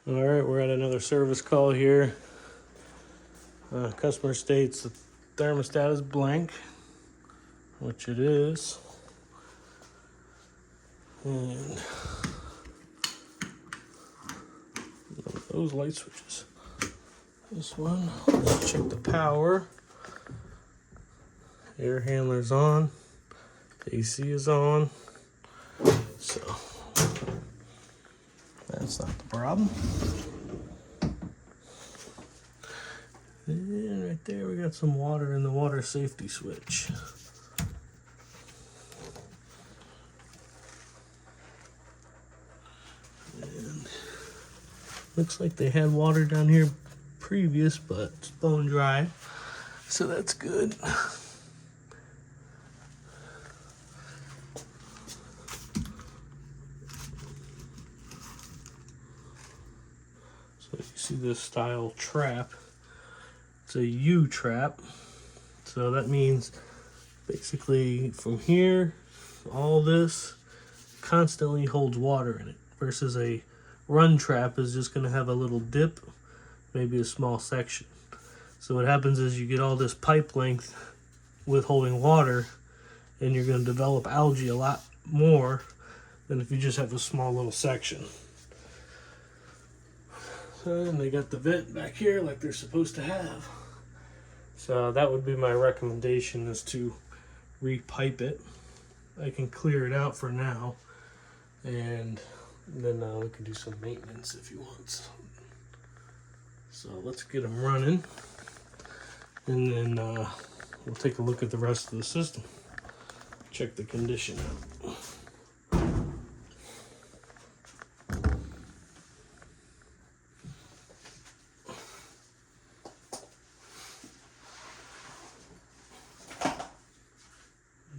All right, we're at another service call here. Customer states the thermostat is blank, which it is. And those light switches. This one, let's check the power. Air handler's on. AC is on. So that's not the problem. And right there we got some water in the water safety switch. And looks like they had water down here previous, but it's bone dry, so that's good. So you see this style trap. It's a U trap. So that means basically from here, all this constantly holds water in it, versus a run trap is just going to have a little dip, maybe a small section. So what happens is you get all this pipe length with holding water, and you're going to develop algae a lot more than if you just have a small little section. And they got the vent back here like they're supposed to have. So that would be my recommendation, is to repipe it. I can clear it out for now, and then we can do some maintenance if you want. So let's get them running, and then we'll take a look at the rest of the system. Check the condition out.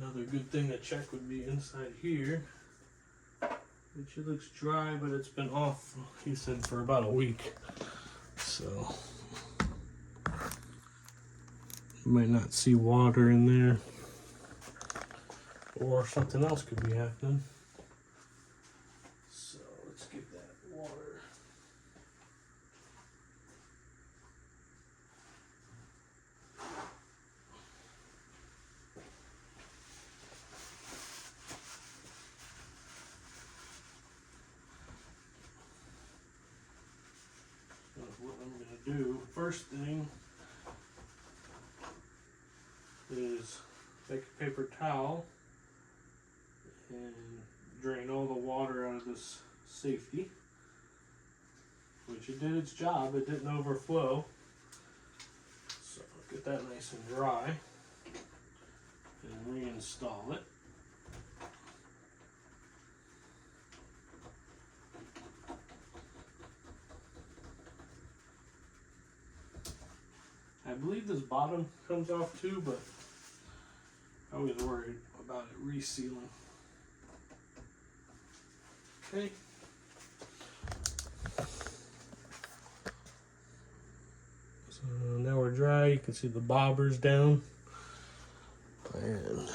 Another good thing to check would be inside here, which it looks dry, but it's been off, he said, for about a week. So you might not see water in there, or something else could be happening. So let's get that water. What I'm going to do, first thing is take a paper towel and drain all the water out of this safety, which it did its job. It didn't overflow. So get that nice and dry and reinstall it. I believe this bottom comes off too, but I was worried about it resealing. Okay. So now we're dry. You can see the bobbers down. And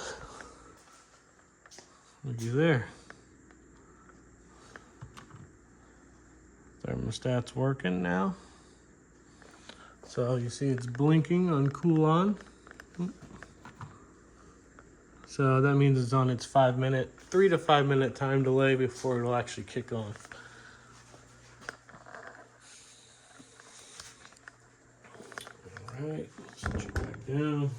looky there. Thermostat's working now. So you see it's blinking on cool on. So that means it's on its 3 to 5 minute time delay before it'll actually kick on. All right, switch it back down.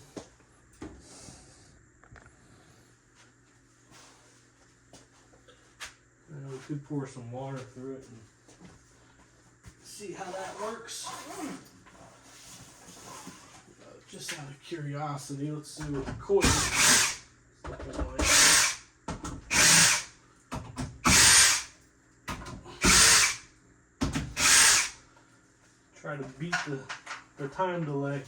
And we could pour some water through it and see how that works. Just out of curiosity, let's see what the coil is looking like. Try to beat the time delay.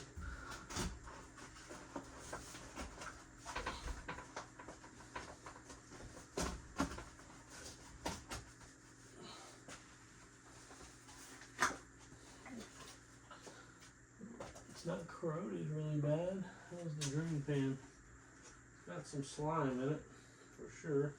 It's not corroded really bad. How's the drain pan? It's got some slime in it, for sure.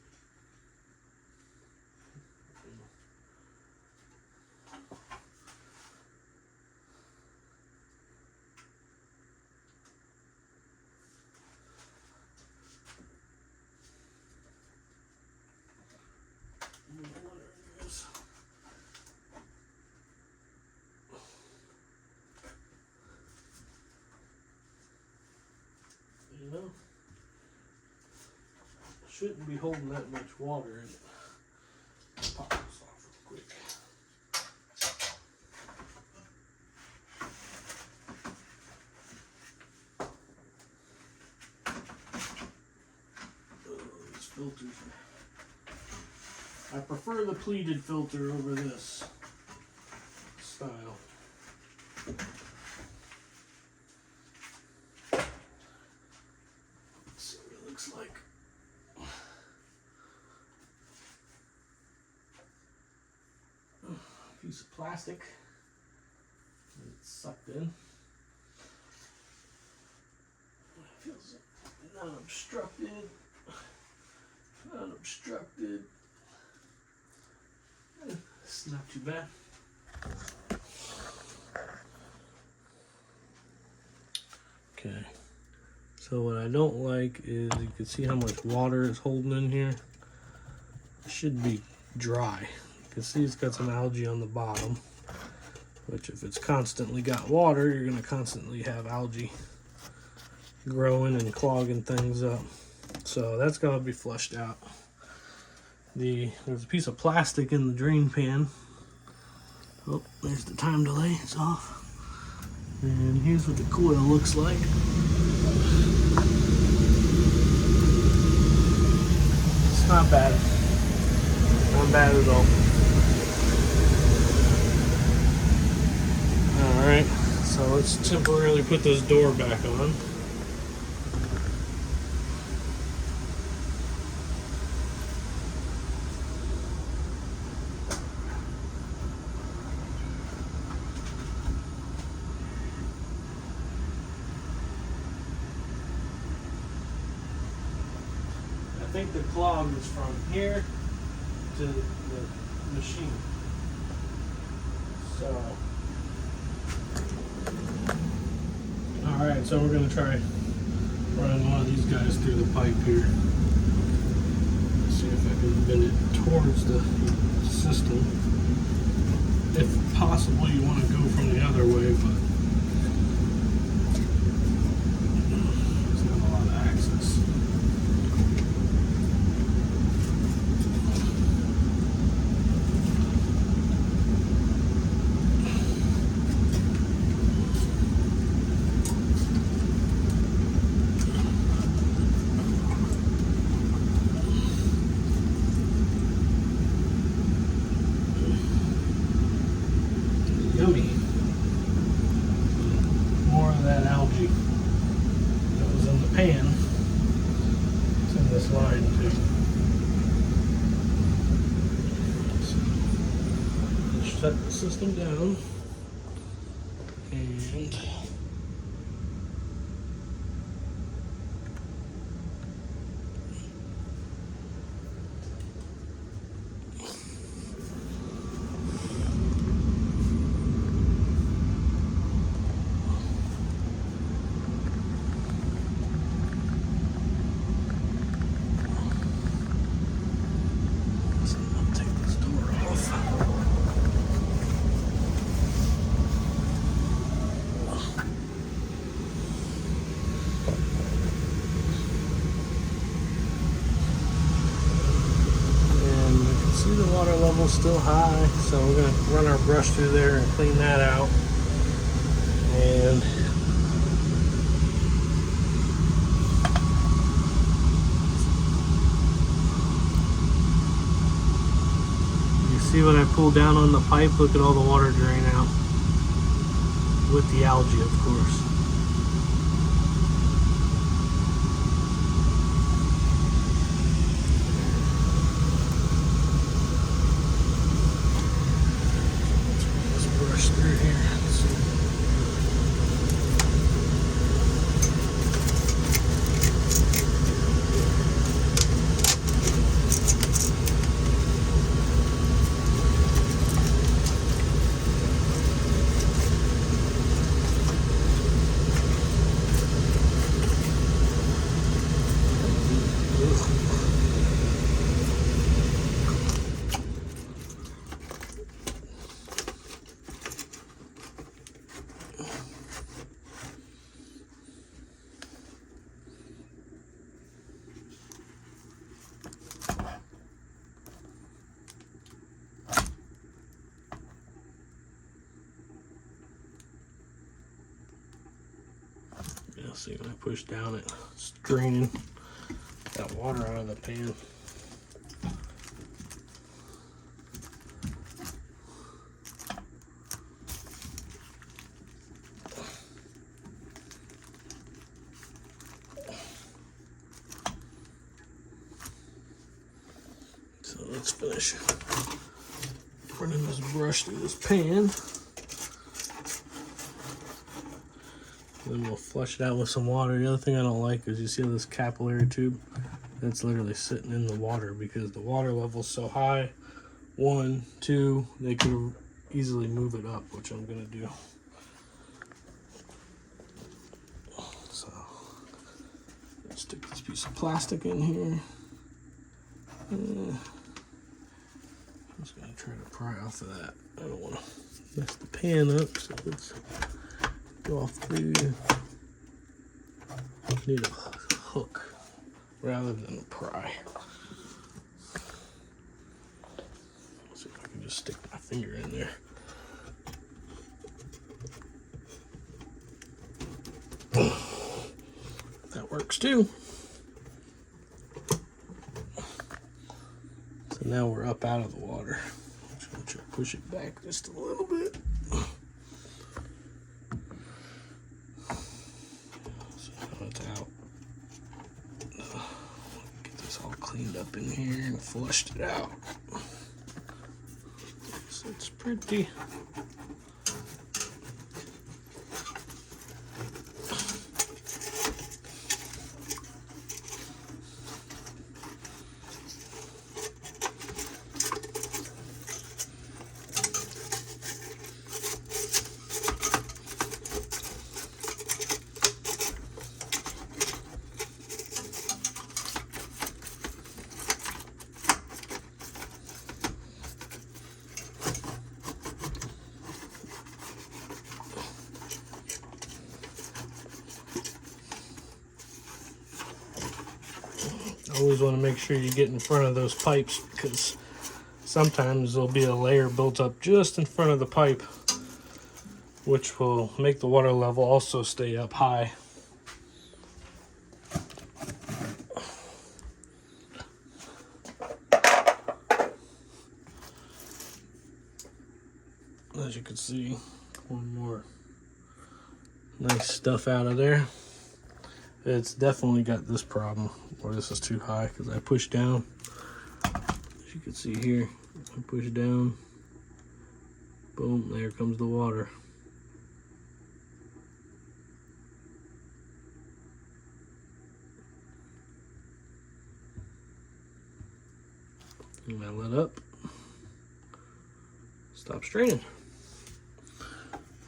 shouldn't be holding that much water in it. Pop this off real quick. Oh, these filters. I prefer the pleated filter over this style. Let's see what it looks like. Piece of plastic. And it's sucked in. Feels not obstructed. Not obstructed. It's not too bad. Okay. So what I don't like is you can see how much water is holding in here. It should be dry. You can see it's got some algae on the bottom, which if it's constantly got water, you're going to constantly have algae growing and clogging things up. So that's got to be flushed out. There's a piece of plastic in the drain pan. Oh, there's the time delay. It's off. And here's what the coil looks like. It's not bad. Not bad at all. Alright, so let's temporarily put this door back on. I think the clog is from here to the machine. So, alright, so we're going to try running one of these guys through the pipe here. See if I can bend it towards the system. If possible, you want to go from the other way, but it's got a lot of access. Yummy. More of that algae that was in the pan. It's in this line too. So, shut the system down and see the water level still high, so we're going to run our brush through there and clean that out. And you see what I pulled down on the pipe? Look at all the water drain out. With the algae, of course. Through here. Let's see. You'll see when I push down, it's draining that water out of the pan. So let's finish running this brush through this pan. Then we'll flush it out with some water. The other thing I don't like is you see this capillary tube that's literally sitting in the water because the water level's so high. 1, 2, they could easily move it up, which I'm gonna do. So let's stick this piece of plastic in here. I'm just gonna try to pry off of that. I don't want to mess the pan up, so let's go off through. Need a hook rather than a pry. Let's see if I can just stick my finger in there. That works too. So now we're up out of the water. I'm just gonna try to push it back just a little bit. Cleaned up in here and flushed it out. So it's pretty. Always want to make sure you get in front of those pipes because sometimes there'll be a layer built up just in front of the pipe, which will make the water level also stay up high. As you can see, one more nice stuff out of there. It's definitely got this problem where this is too high because I push down. As you can see here, I push down, boom, there comes the water. And I let up, stop straining.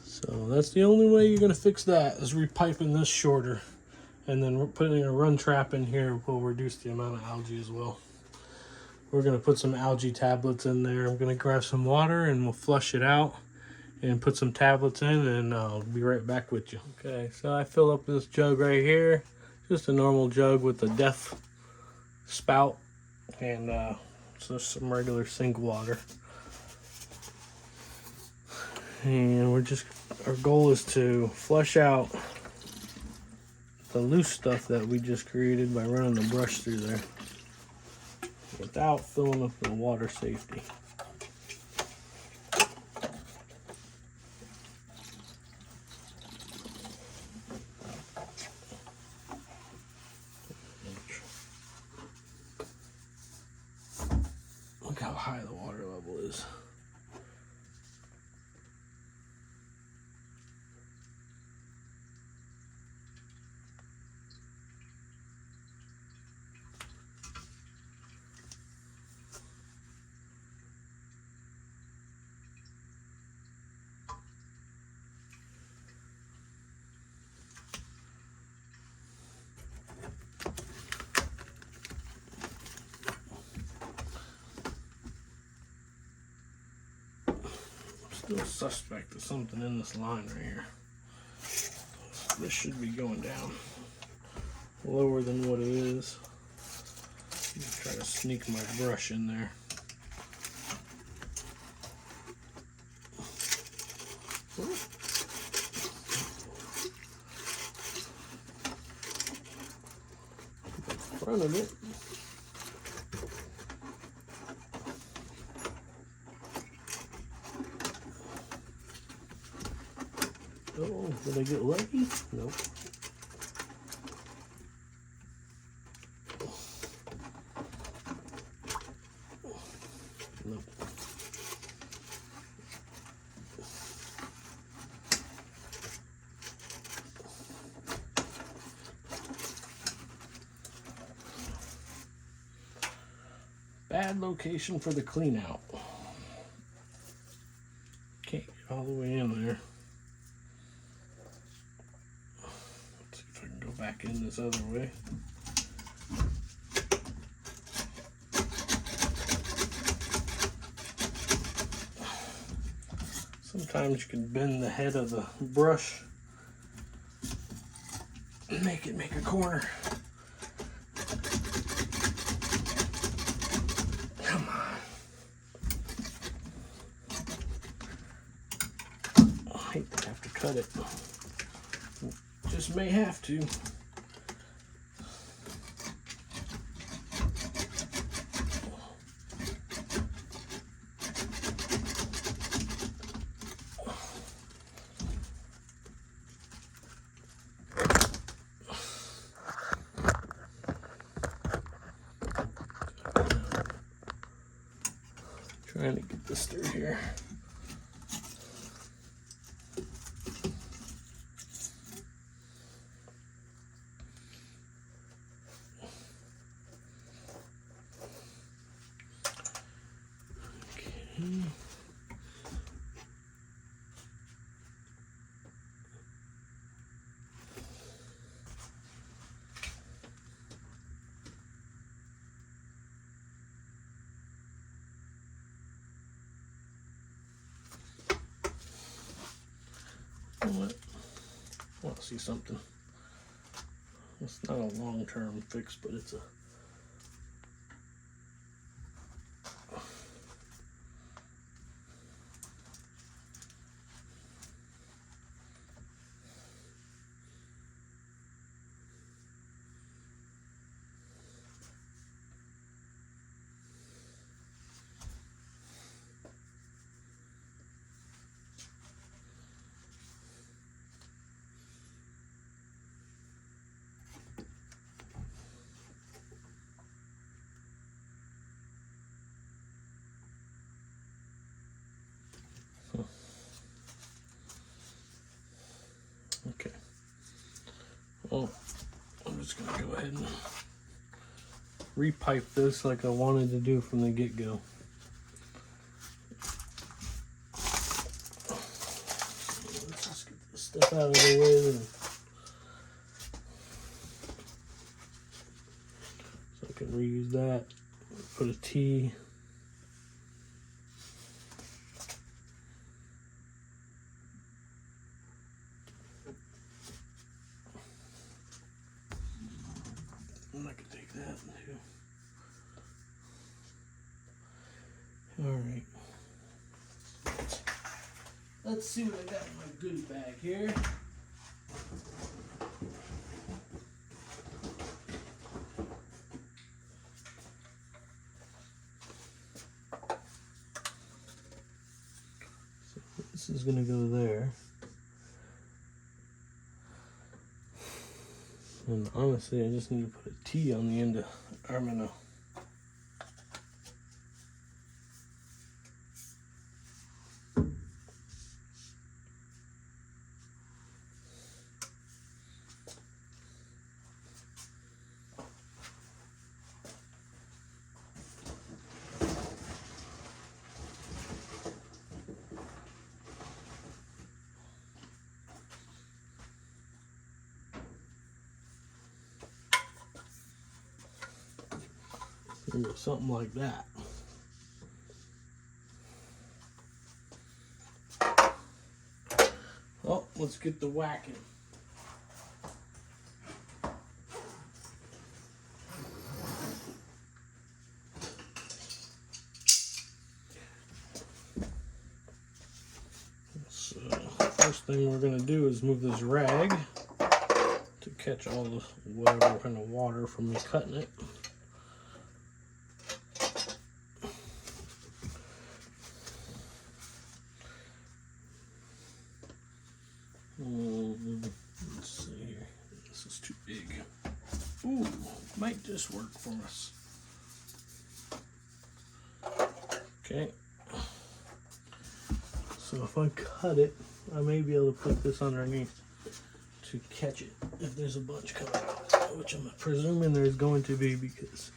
So that's the only way you're gonna fix that is repiping this shorter. And then putting a run trap in here will reduce the amount of algae as well. We're gonna put some algae tablets in there. I'm gonna grab some water and we'll flush it out and put some tablets in, and I'll be right back with you. Okay, so I fill up this jug right here. Just a normal jug with a def spout and so some regular sink water. And our goal is to flush out the loose stuff that we just created by running the brush through there without filling up the water safety. Look how high the water level is. Still suspect there's something in this line right here. This should be going down lower than what it is. Just try to sneak my brush in there. front of it. Oh, did I get lucky? Nope. Nope. Bad location for the clean out. Can't get all the way in there. Let's see if I can go back in this other way. Sometimes you can bend the head of the brush and make it make a corner. Come on. I hate to have to cut it. Just may have to. Trying to get this through here. Okay. What? I want to see something. It's not a long-term fix, but it's a okay. Well, I'm just gonna go ahead and repipe this like I wanted to do from the get-go. Let's just get this stuff out of the way then. So I can reuse that. Put a T. And I can take that too. Alright. Let's see what I got in my goodie bag here. So this is going to go there. And honestly, I just need to put a T on the end of Armino. Something like that. Well, let's get the whacking. So, first thing we're going to do is move this rag to catch all the whatever kind of water from me cutting it. Let's see here. This is too big. Ooh, might just work for us. Okay. So if I cut it, I may be able to put this underneath to catch it if there's a bunch coming out, which I'm presuming there's going to be because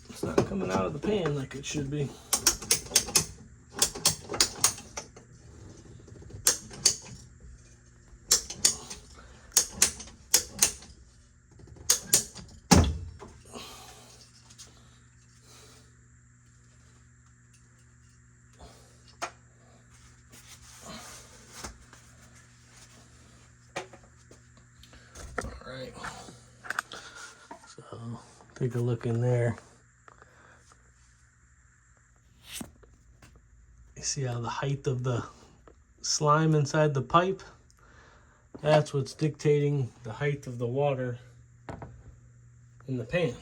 it's not coming out of the pan like it should be. Alright, so take a look in there. You see how the height of the slime inside the pipe? That's what's dictating the height of the water in the pan.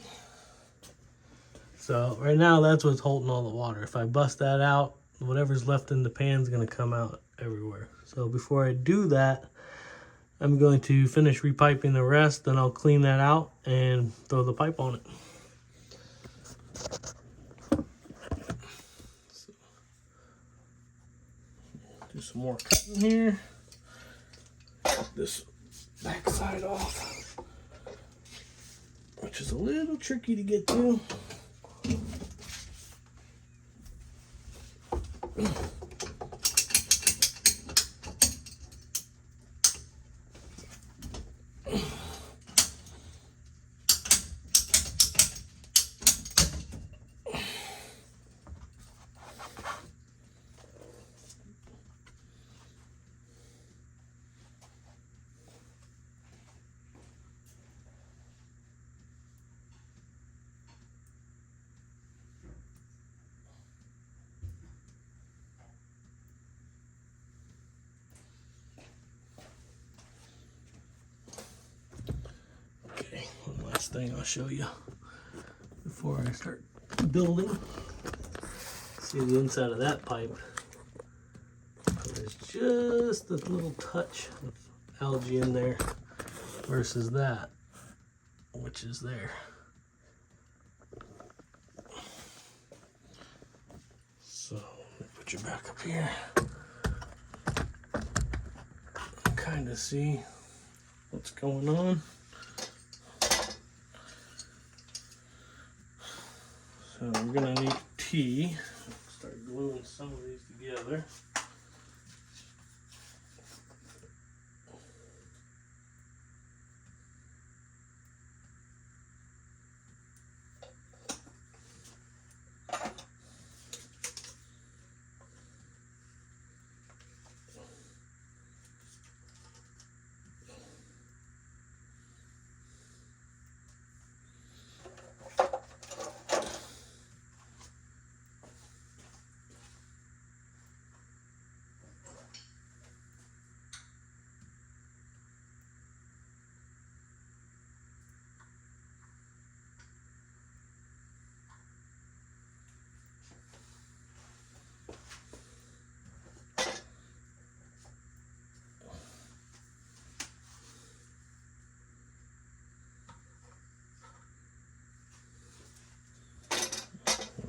So right now that's what's holding all the water. If I bust that out, whatever's left in the pan is going to come out everywhere. So before I do that, I'm going to finish repiping the rest, then I'll clean that out and throw the pipe on it. So, do some more cutting here. Cut this back side off, which is a little tricky to get to. Okay, one last thing I'll show you before I start building. See the inside of that pipe. There's just a little touch of algae in there versus that, which is there. So let me put you back up here. Kind of see what's going on. So we're gonna need tea. Start gluing some of these together.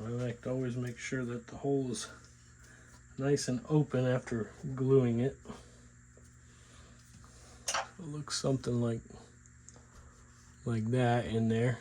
I like to always make sure that the hole is nice and open after gluing it. It looks something like that in there.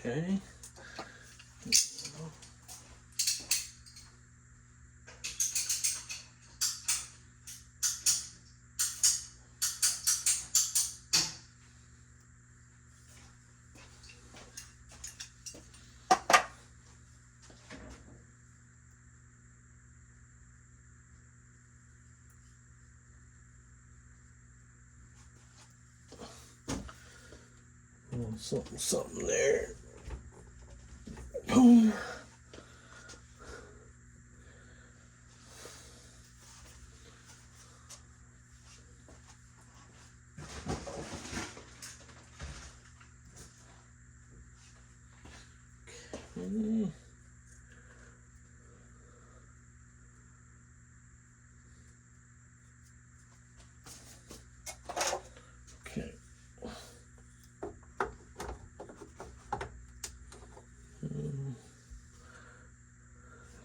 Okay. little something, something there. Boom. Okay.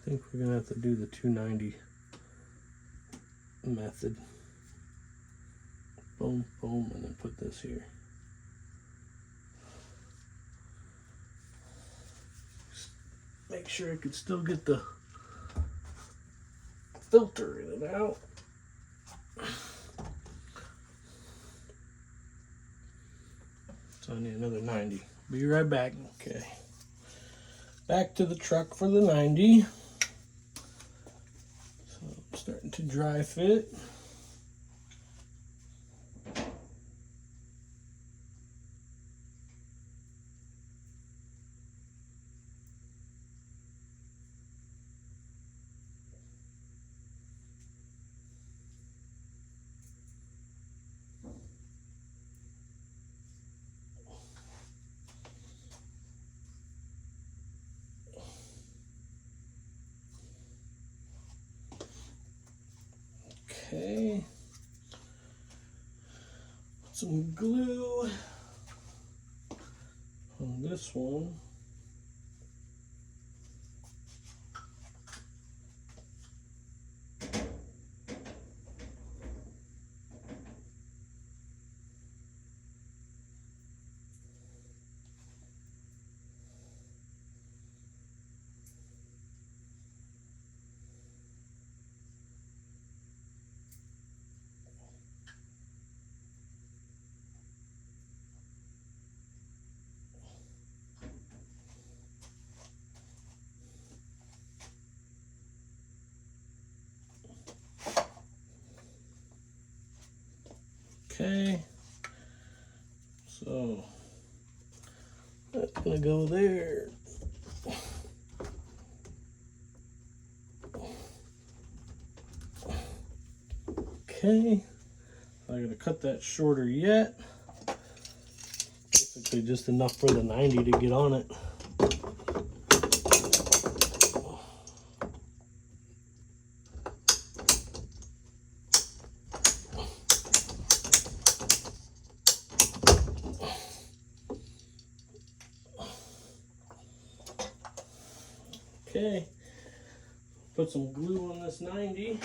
I think we're gonna have to do the 290 method. Boom, boom, and then put this here. Just make sure I can still get the filter in and out. So I need another 90. Be right back. Okay. Back to the truck for the 90. So I'm starting to dry fit. Okay. Put some glue on this one. Okay, so that's gonna go there. Okay, I gotta cut that shorter yet. Basically just enough for the 90 to get on it. Okay, put some glue on this 90.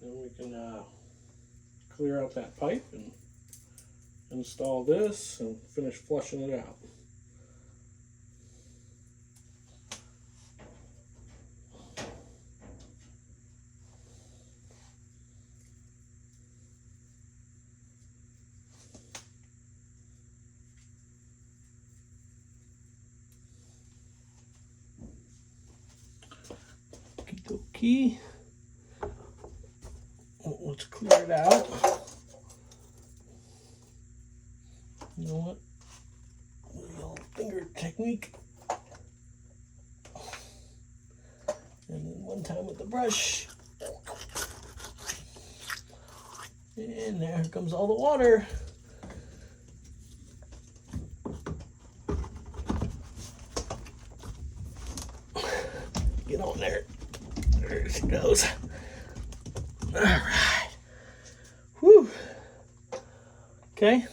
Then we can clear out that pipe and install this and finish flushing it out. Okie dokie. Let's clear it out. You know what? Little finger technique. And then one time with the brush. And there comes all the water. Get on there. There she goes. All right. Whew. Okay.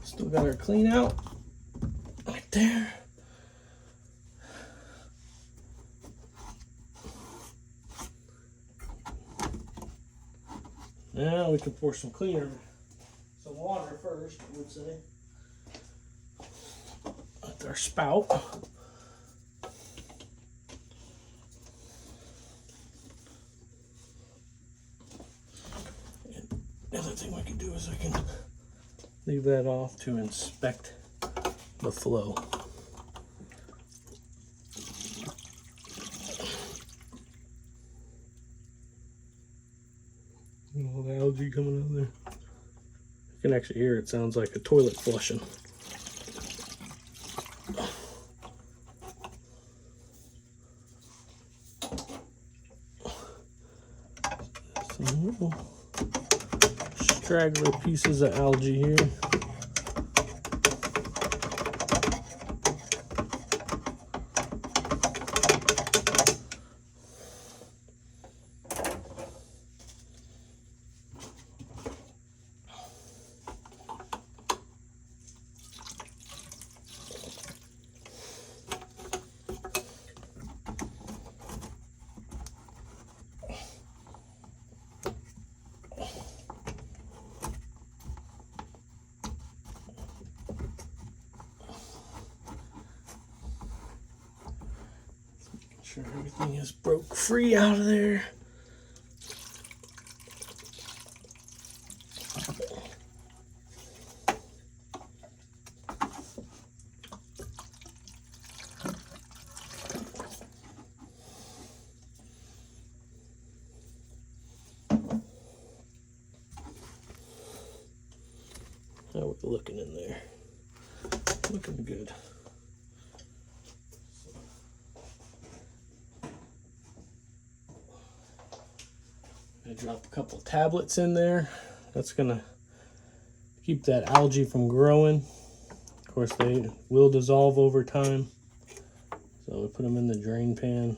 Still got our clean out right there. Now we can pour some cleaner, some water first, I would say. With our spout. And the other thing we can do is I can leave that off to inspect the flow. All the algae coming out there. You can actually hear it sounds like a toilet flushing. Some little straggler pieces of algae here. Sure everything is broke free out of there. How are we looking in there? Looking good. I drop a couple tablets in there. That's gonna keep that algae from growing. Of course, they will dissolve over time. So we put them in the drain pan.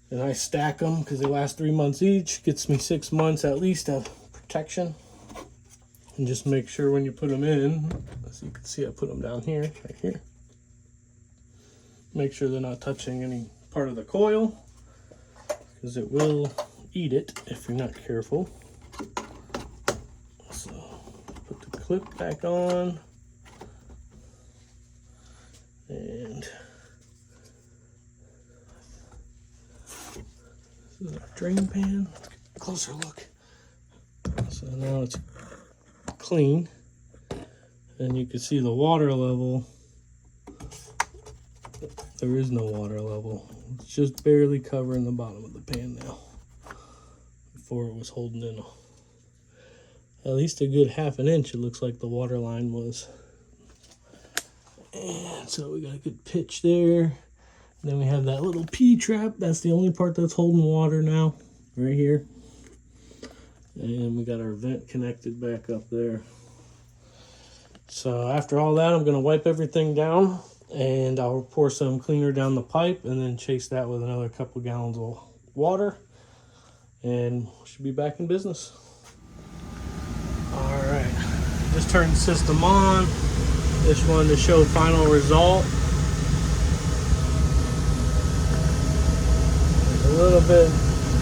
And I stack them because they last 3 months each. Gets me 6 months at least of protection. And just make sure when you put them in, as you can see I put them down here, right here. Make sure they're not touching any part of the coil, because it will eat it if you're not careful. So put the clip back on, and this is our drain pan. Let's get a closer look. So now it's clean, and you can see the water level. There is no water level. It's just barely covering the bottom of the pan now. Before it was holding in at least a good ½ an inch, it looks like the water line was. And so we got a good pitch there. And then we have that little P-trap. That's the only part that's holding water now, right here. And we got our vent connected back up there. So after all that, I'm going to wipe everything down, and I'll pour some cleaner down the pipe and then chase that with another couple gallons of water, and should be back in business. All right, just turned the system on. Just wanted to show final result. There's a little bit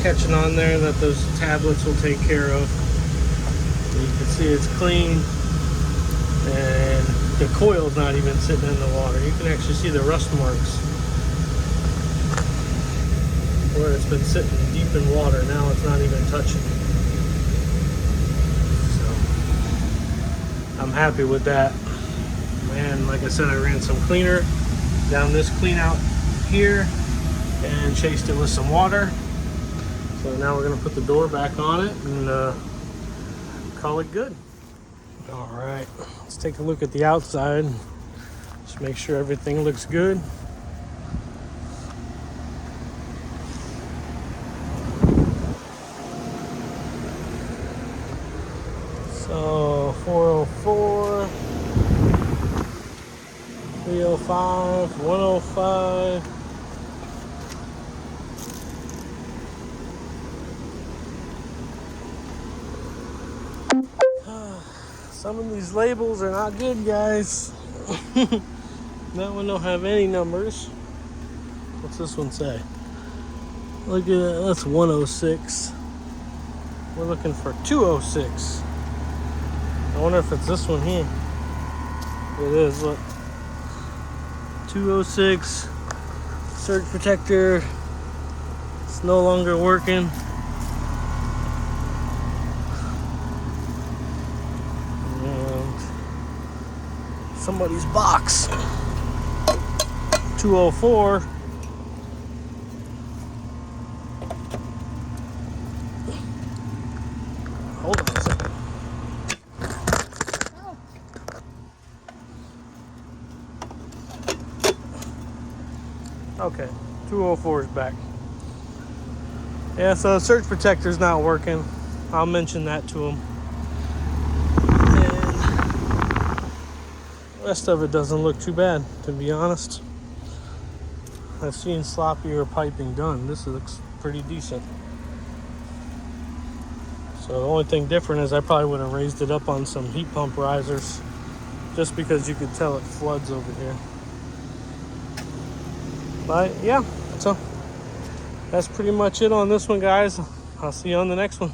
catching on there that those tablets will take care of. You can see it's clean, and the coil's not even sitting in the water. You can actually see the rust marks where it's been sitting deep in water. Now it's not even touching. So I'm happy with that. And like I said, I ran some cleaner down this clean out here and chased it with some water. So now we're gonna put the door back on it and call it good. All right, let's take a look at the outside. Just make sure everything looks good. So 404, 305, 105. Some of these labels are not good, guys. That one don't have any numbers. What's this one say? Look at that, that's 106. We're looking for 206. I wonder if it's this one here. It is, look. 206, surge protector. It's no longer working. Somebody's box. 204. Hold on a second. Okay, 204 is back. Yeah, so the surge protector's not working. I'll mention that to him. And the rest of it doesn't look too bad, to be honest. I've seen sloppier piping done. This looks pretty decent. So the only thing different is I probably would have raised it up on some heat pump risers, just because you could tell it floods over here. But yeah, so that's pretty much it on this one, guys. I'll see you on the next one.